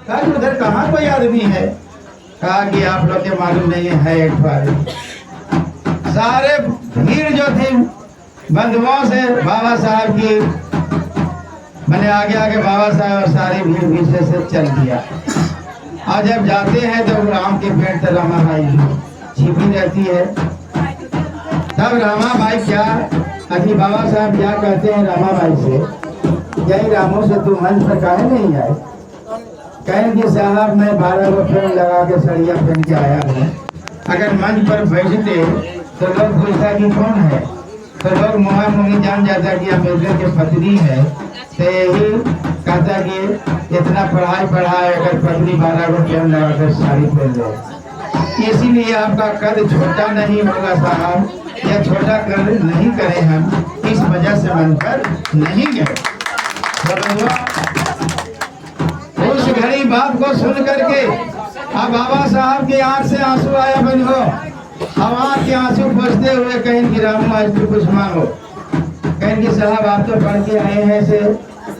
कहा कि उधर कहाँ कोई आदमी है? कहा कि आप लोग के मालूम नहीं है एक बार सारे भीड़ जो थी बंधुओं से बाबा साहब की मैंने आगे आगे बाबा साहब और सारी भीड़ पीछे से चल दिया। और जब जाते हैं तो राम के पेड़ से रमाबाई छिपी रहती है। तब रमाबाई क्या अभी बाबा साहब क्या कहते हैं रमाबाई से, यही रामों से तू मंच पर काहे नहीं आए? कहें कि साहब मैं 12 को फ्रेम लगा के सड़िया पहन के आया हूँ। अगर मंच पर बैठते तो लोग पूछता कि कौन है, तो लोग मुँह मुँही जान जाता कि अम्बेडकर के पत्नी है। तो यही कहता कि इतना पढ़ाई पढ़ाए अगर पत्नी 12 को फ्रेम लगा कर साड़ी पहन ले। इसीलिए आपका कद छोटा नहीं होगा साहब, या छोटा कर नहीं करें हम, इस वजह से मन पर नहीं गए। उस घड़ी बात को सुन करके अब बाबा साहब के आंख से आंसू आया बंधो। अब आंख के आंसू पोंछते हुए कहें कि रामू आज तो कुछ मांगो। कहें कि साहब आप तो पढ़ के आए हैं से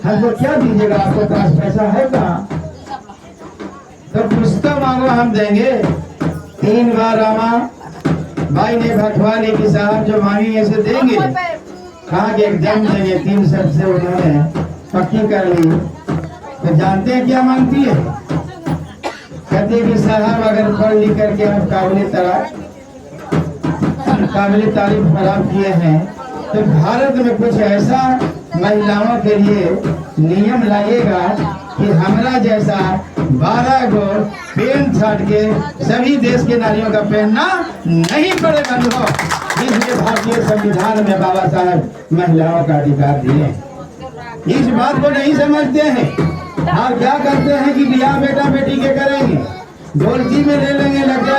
हमको क्या दीजिएगा, आपके पास पैसा है कहाँ? तो कुछ तो मांगो हम देंगे। 3 बार रामा भाई ने भटवा ली कि साहब जो मांगी ऐसे देंगे। कहा कि एकदम देंगे। 3 शब्द से उन्होंने पक्की कर ली। तो जानते हैं क्या मांगती है? कहते कि साहब अगर पढ़ लिख करके आप काबिल तारीफ प्राप्त किए हैं तो भारत में कुछ ऐसा महिलाओं के लिए नियम लाइएगा कि हमारा जैसा 12 गो पेंट शर्ट के सभी देश के नारियों का पहनना नहीं पड़े बंधुओं। इसलिए भारतीय संविधान में बाबा साहब महिलाओं का अधिकार दिए। इस बात को नहीं समझते हैं और क्या करते हैं कि बियाह बेटा बेटी के करेंगे, ढोलकी में ले लेंगे लग